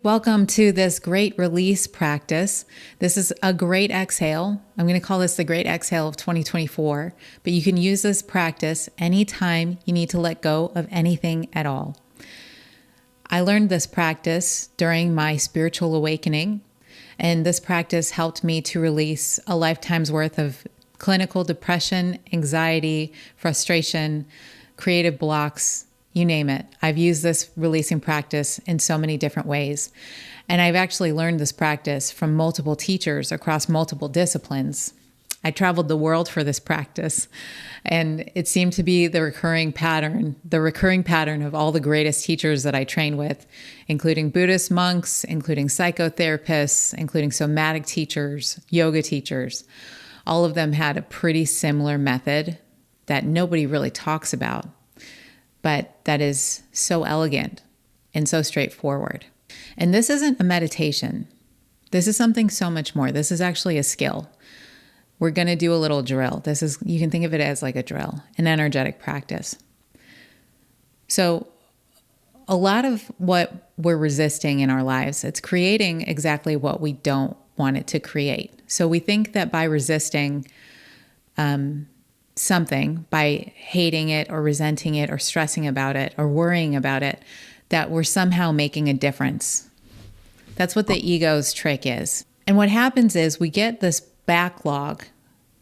Welcome to this great release practice. This is a great exhale. I'm going to call this the great exhale of 2024, but you can use this practice anytime you need to let go of anything at all. I learned this practice during my spiritual awakening, and this practice helped me to release a lifetime's worth of clinical depression, anxiety, frustration, creative blocks, you name it. I've used this releasing practice in so many different ways. And I've actually learned this practice from multiple teachers across multiple disciplines. I traveled the world for this practice, and it seemed to be the recurring pattern of all the greatest teachers that I train with, including Buddhist monks, including psychotherapists, including somatic teachers, yoga teachers. All of them had a pretty similar method that nobody really talks about, but that is so elegant and so straightforward. And this isn't a meditation. This is something so much more. This is actually a skill. We're going to do a little drill. You can think of it as like a drill, an energetic practice. So a lot of what we're resisting in our lives, it's creating exactly what we don't want it to create. So we think that by resisting something, by hating it or resenting it or stressing about it or worrying about it, that we're somehow making a difference. That's what the ego's trick is. And what happens is we get this backlog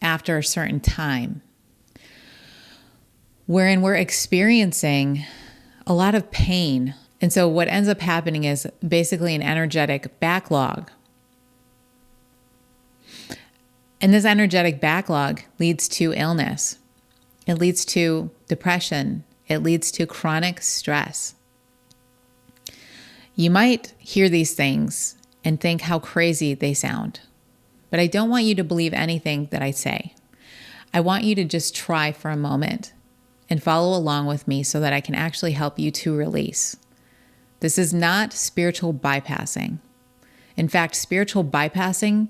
after a certain time, wherein we're experiencing a lot of pain. And so what ends up happening is basically an energetic backlog. And this energetic backlog leads to illness. It leads to depression. It leads to chronic stress. You might hear these things and think how crazy they sound, but I don't want you to believe anything that I say. I want you to just try for a moment and follow along with me so that I can actually help you to release. This is not spiritual bypassing. In fact, spiritual bypassing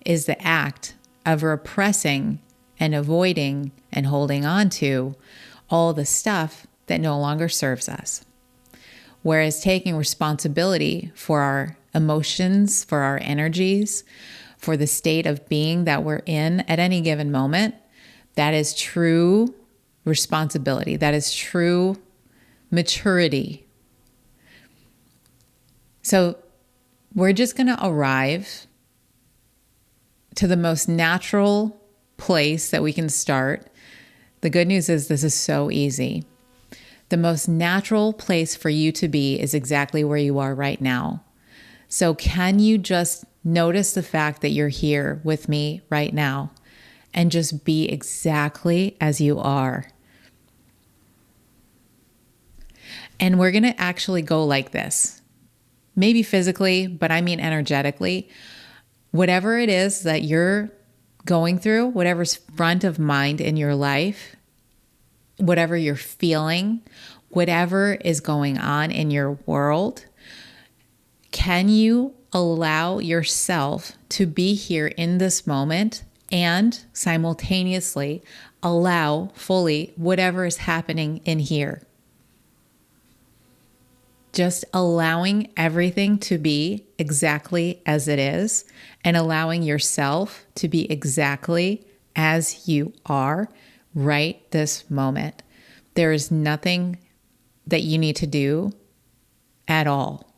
is the act of repressing and avoiding and holding on to all the stuff that no longer serves us. Whereas taking responsibility for our emotions, for our energies, for the state of being that we're in at any given moment, that is true responsibility. That is true maturity. So we're just going to arrive to the most natural place that we can start. The good news is this is so easy. The most natural place for you to be is exactly where you are right now. So can you just notice the fact that you're here with me right now and just be exactly as you are? And we're going to actually go like this. Maybe physically, but I mean energetically. Whatever it is that you're going through, whatever's front of mind in your life, whatever you're feeling, whatever is going on in your world, can you allow yourself to be here in this moment and simultaneously allow fully whatever is happening in here? Just allowing everything to be exactly as it is and allowing yourself to be exactly as you are right this moment. There is nothing that you need to do at all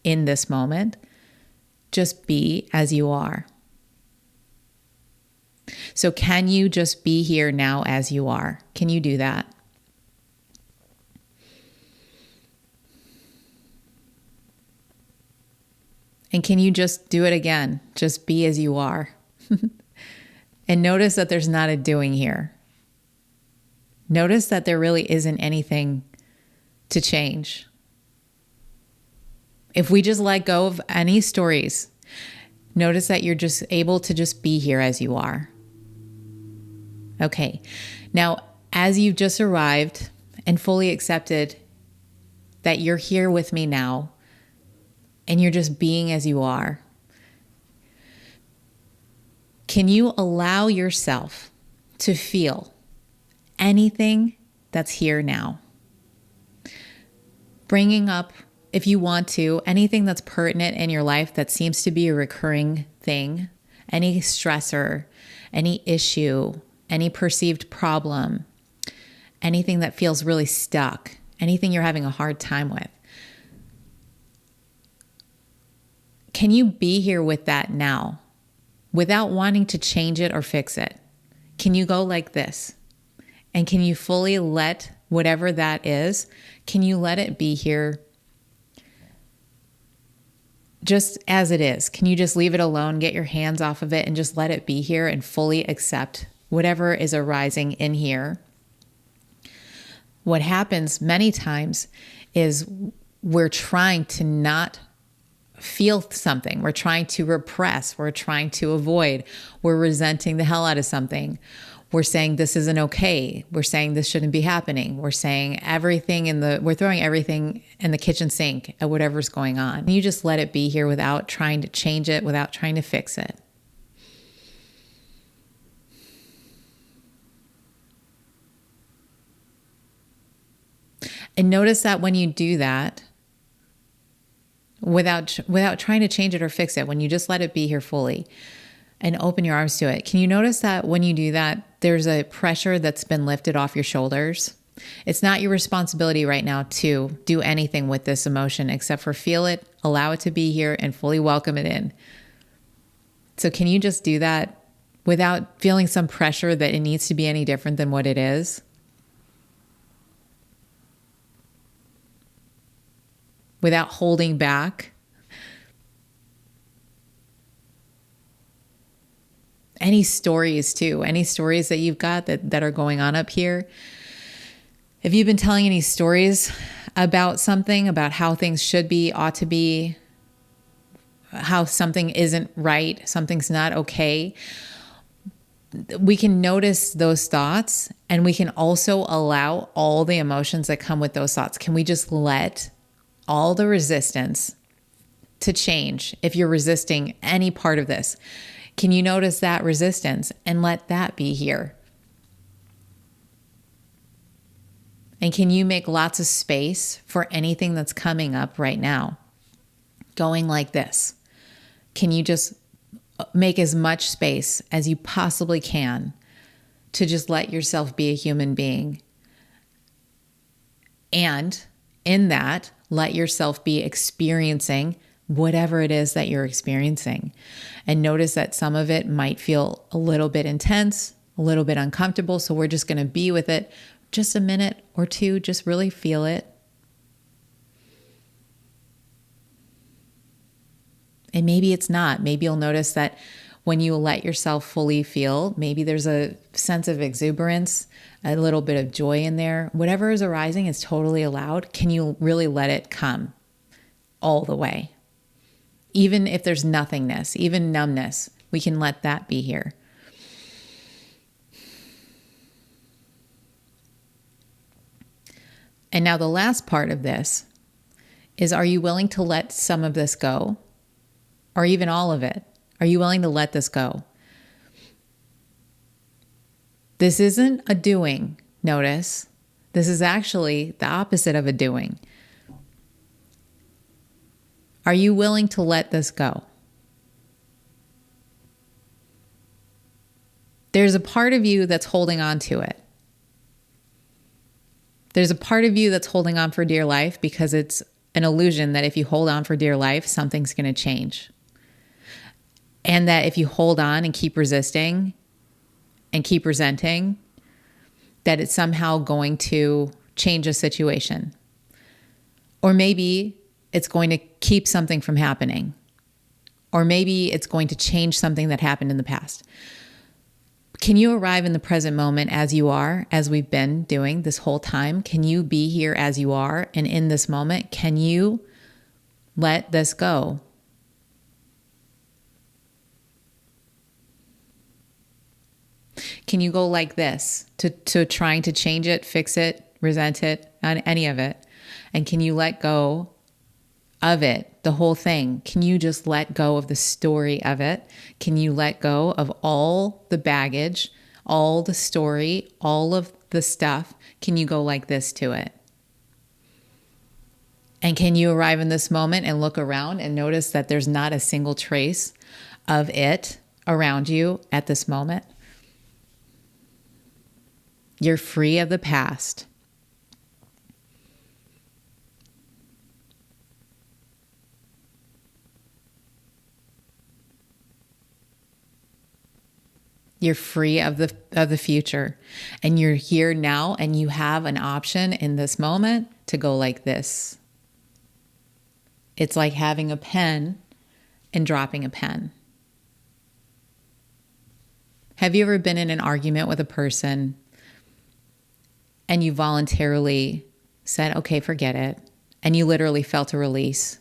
in this moment. Just be as you are. So can you just be here now as you are? Can you do that? And can you just do it again? Just be as you are. And notice that there's not a doing here. Notice that there really isn't anything to change. If we just let go of any stories, notice that you're just able to just be here as you are. Okay. Now, as you've just arrived and fully accepted that you're here with me now, and you're just being as you are, can you allow yourself to feel anything that's here now? Bringing up if you want to, anything that's pertinent in your life that seems to be a recurring thing, any stressor, any issue, any perceived problem, anything that feels really stuck, anything you're having a hard time with, can you be here with that now without wanting to change it or fix it? Can you go like this? And can you fully let whatever that is, can you let it be here just as it is? Can you just leave it alone, get your hands off of it, and just let it be here and fully accept whatever is arising in here? What happens many times is we're trying to not feel something. We're trying to repress. We're trying to avoid. We're resenting the hell out of something. We're saying this isn't okay. We're saying this shouldn't be happening. We're saying we're throwing everything in the kitchen sink at whatever's going on. You just let it be here without trying to change it, without trying to fix it. And notice that when you do that, without trying to change it or fix it, when you just let it be here fully and open your arms to it, can you notice that when you do that, there's a pressure that's been lifted off your shoulders? It's not your responsibility right now to do anything with this emotion except for feel it, allow it to be here, and fully welcome it in. So can you just do that without feeling some pressure that it needs to be any different than what it is? Without holding back? Any stories too, any stories that you've got that are going on up here. If you've been telling any stories about something, about how things should be, ought to be, how something isn't right, something's not okay, we can notice those thoughts, and we can also allow all the emotions that come with those thoughts. Can we just let all the resistance to change, if you're resisting any part of this, can you notice that resistance and let that be here? And can you make lots of space for anything that's coming up right now? Going like this. Can you just make as much space as you possibly can to just let yourself be a human being? And in that, let yourself be experiencing whatever it is that you're experiencing. And notice that some of it might feel a little bit intense, a little bit uncomfortable. So we're just going to be with it just a minute or two, just really feel it. And maybe it's not. Maybe you'll notice that when you let yourself fully feel, maybe there's a sense of exuberance, a little bit of joy in there. Whatever is arising is totally allowed. Can you really let it come all the way? Even if there's nothingness, even numbness, we can let that be here. And now the last part of this is, are you willing to let some of this go? Or even all of it? Are you willing to let this go? This isn't a doing, notice. This is actually the opposite of a doing. Are you willing to let this go? There's a part of you that's holding on to it. There's a part of you that's holding on for dear life because it's an illusion that if you hold on for dear life, something's going to change. And that if you hold on and keep resisting and keep resenting, that it's somehow going to change a situation. Or maybe it's going to keep something from happening. Or maybe it's going to change something that happened in the past. Can you arrive in the present moment as you are, as we've been doing this whole time? Can you be here as you are? And in this moment, can you let this go? Can you go like this to trying to change it, fix it, resent it, on any of it? And can you let go of it, the whole thing? Can you just let go of the story of it? Can you let go of all the baggage, all the story, all of the stuff? Can you go like this to it? And can you arrive in this moment and look around and notice that there's not a single trace of it around you at this moment? You're free of the past. You're free of the future, and you're here now, and you have an option in this moment to go like this. It's like having a pen and dropping a pen. Have you ever been in an argument with a person and you voluntarily said, okay, forget it, and you literally felt a release?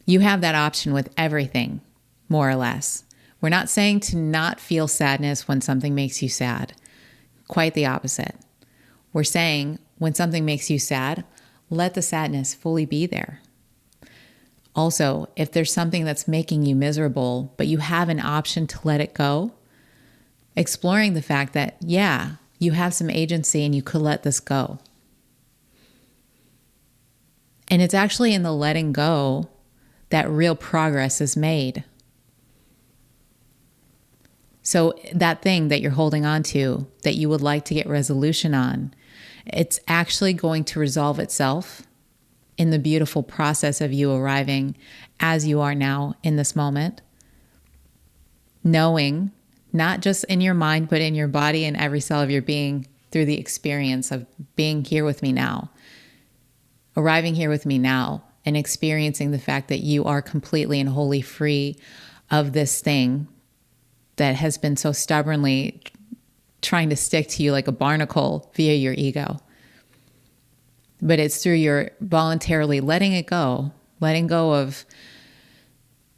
You have that option with everything, more or less. We're not saying to not feel sadness when something makes you sad. Quite the opposite. We're saying when something makes you sad, let the sadness fully be there. Also, if there's something that's making you miserable, but you have an option to let it go, exploring the fact that, yeah, you have some agency and you could let this go. And it's actually in the letting go that real progress is made. So that thing that you're holding on to, that you would like to get resolution on, it's actually going to resolve itself in the beautiful process of you arriving as you are now in this moment. Knowing, not just in your mind, but in your body and every cell of your being through the experience of being here with me now. Arriving here with me now and experiencing the fact that you are completely and wholly free of this thing that has been so stubbornly trying to stick to you like a barnacle via your ego. But it's through your voluntarily letting it go, letting go of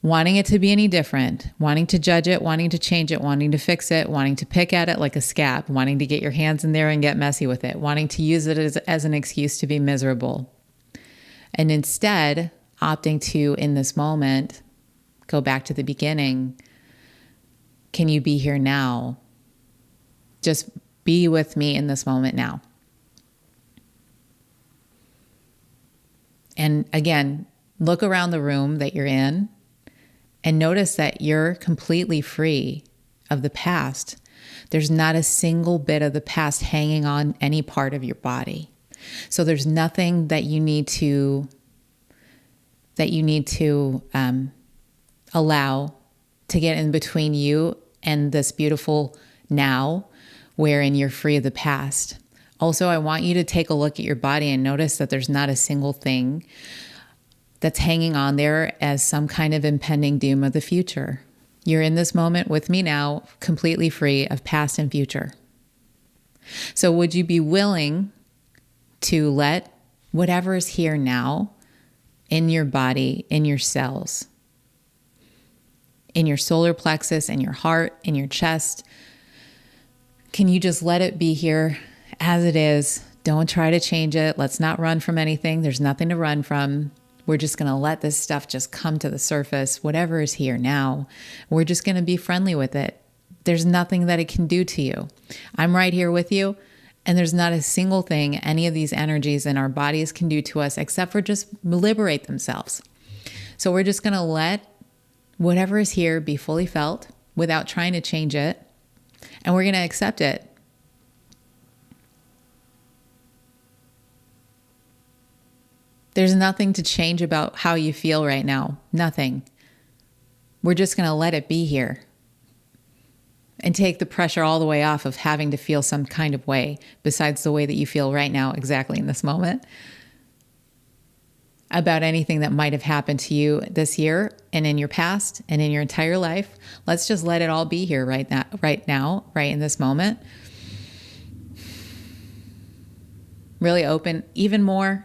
wanting it to be any different, wanting to judge it, wanting to change it, wanting to fix it, wanting to pick at it like a scab, wanting to get your hands in there and get messy with it, wanting to use it as an excuse to be miserable. And instead, opting to, in this moment, go back to the beginning. Can you be here now? Just be with me in this moment now. And again, look around the room that you're in and notice that you're completely free of the past. There's not a single bit of the past hanging on any part of your body. So there's nothing that you need to allow to get in between you and this beautiful now, wherein you're free of the past. Also, I want you to take a look at your body and notice that there's not a single thing that's hanging on there as some kind of impending doom of the future. You're in this moment with me now, completely free of past and future. So would you be willing to let whatever is here now in your body, in your cells, in your solar plexus, in your heart, in your chest, can you just let it be here as it is? Don't try to change it. Let's not run from anything. There's nothing to run from. We're just going to let this stuff just come to the surface, whatever is here now. We're just going to be friendly with it. There's nothing that it can do to you. I'm right here with you, and there's not a single thing any of these energies in our bodies can do to us except for just liberate themselves. So we're just going to let whatever is here be fully felt without trying to change it, and we're going to accept it. There's nothing to change about how you feel right now. Nothing. We're just going to let it be here and take the pressure all the way off of having to feel some kind of way besides the way that you feel right now, exactly in this moment, about anything that might have happened to you this year and in your past and in your entire life. Let's just let it all be here right now, right in this moment. Really open even more.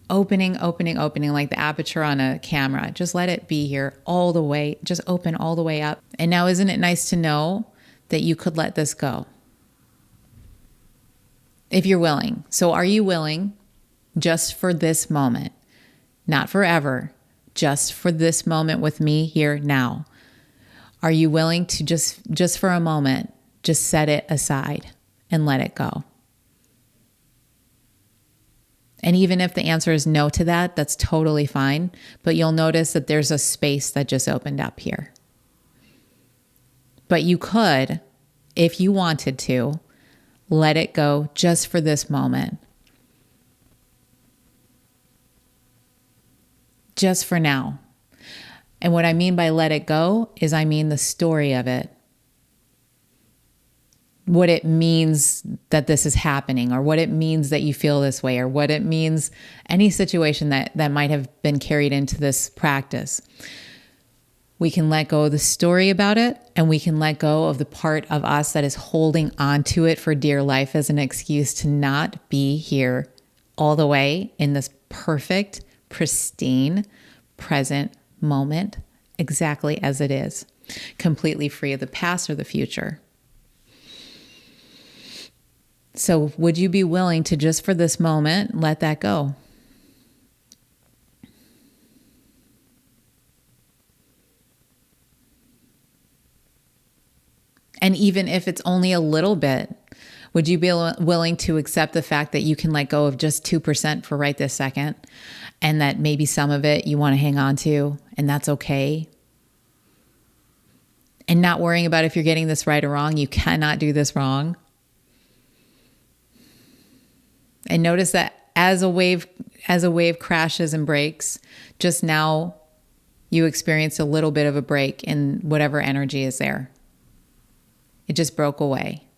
Opening like the aperture on a camera. Just let it be here all the way. Just open all the way up. And now, isn't it nice to know that you could let this go? If you're willing. So are you willing just for this moment? Not forever. Just for this moment with me here now. Are you willing to just for a moment, just set it aside and let it go? And even if the answer is no to that, that's totally fine. But you'll notice that there's a space that just opened up here. But you could, if you wanted to, let it go just for this moment. Just for now. And what I mean by let it go is I mean the story of it. What it means that this is happening, or what it means that you feel this way, or what it means, any situation that might have been carried into this practice. We can let go of the story about it, and we can let go of the part of us that is holding on to it for dear life as an excuse to not be here all the way in this perfect, pristine, present moment, exactly as it is, completely free of the past or the future. So would you be willing to just for this moment, let that go? And even if it's only a little bit, would you be willing to accept the fact that you can let go of just 2% for right this second, and that maybe some of it you want to hang on to, and that's okay? And not worrying about if you're getting this right or wrong. You cannot do this wrong. And notice that as a wave crashes and breaks, just now you experience a little bit of a break in whatever energy is there. It just broke away.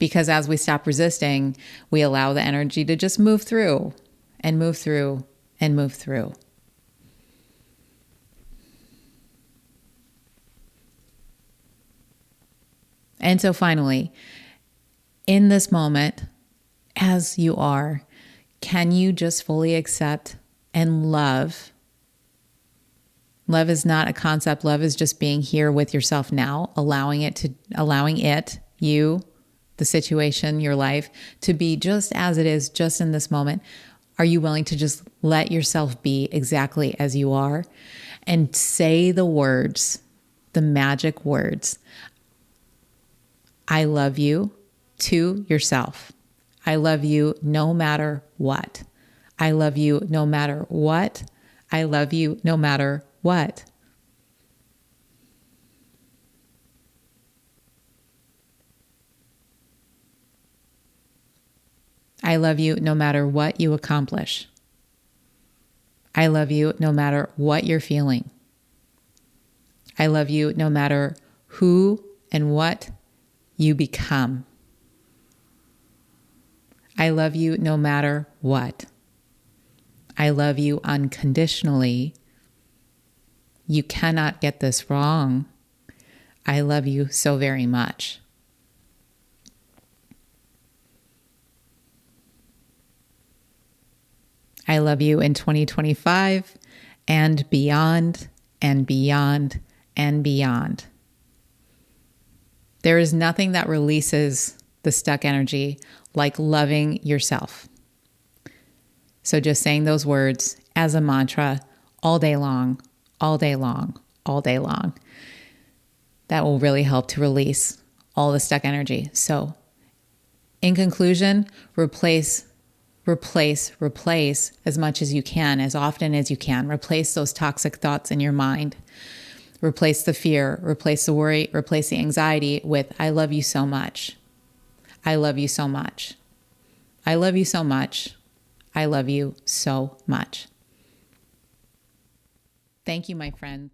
Because as we stop resisting, we allow the energy to just move through and move through and move through. And so finally, in this moment, as you are, can you just fully accept and love? Love is not a concept. Love is just being here with yourself now, allowing it, you, the situation, your life, to be just as it is, just in this moment. Are you willing to just let yourself be exactly as you are and say the words, the magic words, I love you, to yourself? I love you no matter what. I love you no matter what. I love you no matter what. I love you no matter what you accomplish. I love you no matter what you're feeling. I love you no matter who and what you become. I love you no matter what. I love you unconditionally. You cannot get this wrong. I love you so very much. I love you in 2025 and beyond and beyond and beyond. There is nothing that releases the stuck energy like loving yourself. So just saying those words as a mantra all day long, all day long, all day long, that will really help to release all the stuck energy. So in conclusion, replace as much as you can, as often as you can. Replace those toxic thoughts in your mind. Replace the fear, replace the worry, replace the anxiety with, I love you so much. I love you so much. I love you so much. I love you so much. Thank you, my friend.